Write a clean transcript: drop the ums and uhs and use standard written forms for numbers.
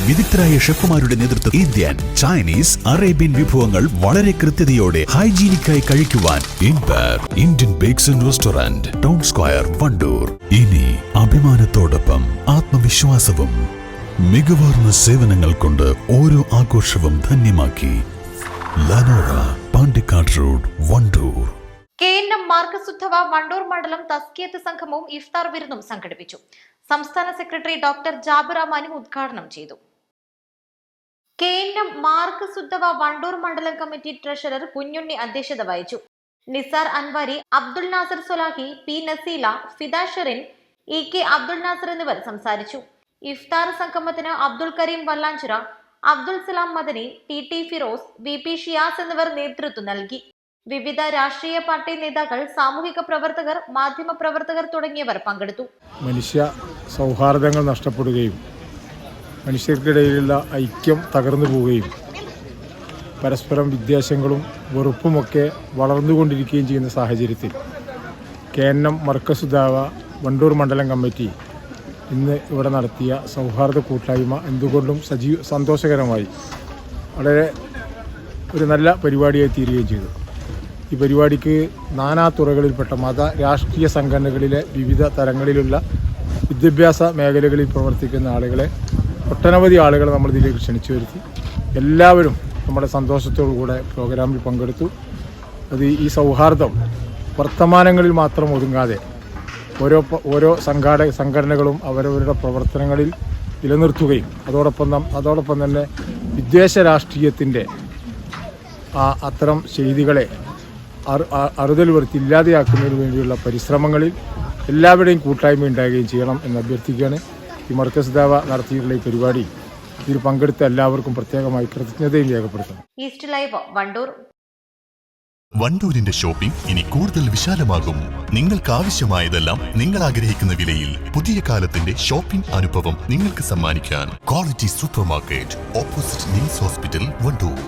വിദഗ്ധരായ ഷെഫുമാരുടെ നേതൃത്വം Indian, Chinese, Arabian വിഭവങ്ങൾ വളരെ കൃത്യതയോടെ ഹൈജീനിക്കായി കഴിക്കുവാൻ Indian bakes and restaurant, town square, Wandoor. ഇനി അഭിമാനത്തോടൊപ്പം ആത്മവിശ്വാസവും. മികവാർന്ന സേവനങ്ങൾ കൊണ്ട് ഓരോ ആഘോഷവും ധന്യമാക്കി. ലനോറ, പാണ്ടിക്കാട് റോഡ്, വണ്ടൂർ. KNM മാർക്കസ് ഉദ്ധവ വണ്ടൂർ മണ്ഡലം തസ്കിയത്ത് സംഘവും ഇഫ്താർ വിരുന്നും സംഘടിപ്പിച്ചു. സംസ്ഥാന സെക്രട്ടറി ഡോക്ടർ ജാബിർ അമാനി ഉദ്ഘാടനം ചെയ്തു. KNM മാർക്കസ് ഉദ്ധവ വണ്ടൂർ മണ്ഡലം കമ്മിറ്റി ട്രഷറർ കുഞ്ഞുണ്ണി അധ്യക്ഷത വഹിച്ചു. നിസാർ അൻവാരി, അബ്ദുൽ നാസർ സൊലാഹി, P നസീല, ഫിദ ഷെറിൻ, EK അബ്ദുൽ നാസർ എന്നിവർ സംസാരിച്ചു. ഇഫ്താർ സംഗമത്തിന് അബ്ദുൽ കരീം വല്ലാഞ്ചിറ, അബ്ദുൽ സലാം മദനി, TT ഫിറോസ്, VP ഷിയാസ് എന്നിവർ നേതൃത്വം നൽകി. വിവിധ രാഷ്ട്രീയ പാർട്ടി നേതാക്കൾ, സാമൂഹിക പ്രവർത്തകർ, മാധ്യമ പ്രവർത്തകർ തുടങ്ങിയവർ പങ്കെടുത്തു. മനുഷ്യ സൗഹാർദ്ദങ്ങൾ നഷ്ടപ്പെടുകയും മനുഷ്യർക്കിടയിലുള്ള ഐക്യം തകർന്നു പോവുകയും പരസ്പരം വിദ്വേഷങ്ങളും വെറുപ്പുമൊക്കെ വളർന്നുകൊണ്ടിരിക്കുകയും ചെയ്യുന്ന സാഹചര്യത്തിൽ KNM മാർക്കസ് ഉദ്ധവ വണ്ടൂർ മണ്ഡലം കമ്മിറ്റി ഇന്ന് ഇവിടെ നടത്തിയ സൗഹാർദ്ദ കൂട്ടായ്മ എന്തുകൊണ്ടും സന്തോഷകരമായി വളരെ ഒരു നല്ല പരിപാടിയായി തീരുകയും ചെയ്തു. ഈ പരിപാടിക്ക് നാനാതുറകളിൽപ്പെട്ട മത രാഷ്ട്രീയ സംഘടനകളിലെ വിവിധ തരങ്ങളിലുള്ള വിദ്യാഭ്യാസ മേഖലകളിൽ പ്രവർത്തിക്കുന്ന ആളുകളെ, ഒട്ടനവധി ആളുകളെ നമ്മളിതിലേക്ക് ക്ഷണിച്ചു വരുത്തി. എല്ലാവരും നമ്മുടെ സന്തോഷത്തോടുകൂടെ പ്രോഗ്രാമിൽ പങ്കെടുത്തു. അത് ഈ സൗഹാർദ്ദം വർത്തമാനങ്ങളിൽ മാത്രം ഒതുങ്ങാതെ ഓരോ സംഘടനകളും അവരവരുടെ പ്രവർത്തനങ്ങളിൽ നിലനിർത്തുകയും അതോടൊപ്പം തന്നെ വിദ്വേഷ രാഷ്ട്രീയത്തിൻ്റെ അത്തരം ചെയ്തികളെ അറുതൽ വരുത്തി ഇല്ലാതെയാക്കുന്നതിന് വേണ്ടിയുള്ള പരിശ്രമങ്ങളിൽ എല്ലാവരുടെയും കൂട്ടായ്മ ഉണ്ടാകുകയും ചെയ്യണം എന്ന് അഭ്യർത്ഥിക്കുകയാണ്. ഈ മാർക്കസ് ഉദ്ധവ നടത്തിയിട്ടുള്ള ഈ പരിപാടി ഇതിൽ പങ്കെടുത്ത എല്ലാവർക്കും പ്രത്യേകമായി കൃതജ്ഞതയും രേഖപ്പെടുത്തണം. East live, Wandoor. വണ്ടൂരിന്റെ ഷോപ്പിംഗ് ഇനി കൂടുതൽ വിശാലമാകും. നിങ്ങൾക്ക് ആവശ്യമായതെല്ലാം നിങ്ങൾ ആഗ്രഹിക്കുന്ന വിലയിൽ പുതിയ കാലത്തിന്റെ ഷോപ്പിംഗ് അനുഭവം നിങ്ങൾക്ക് സമ്മാനിക്കാൻ quality super market, opposite NIMS hospital, Wandoor.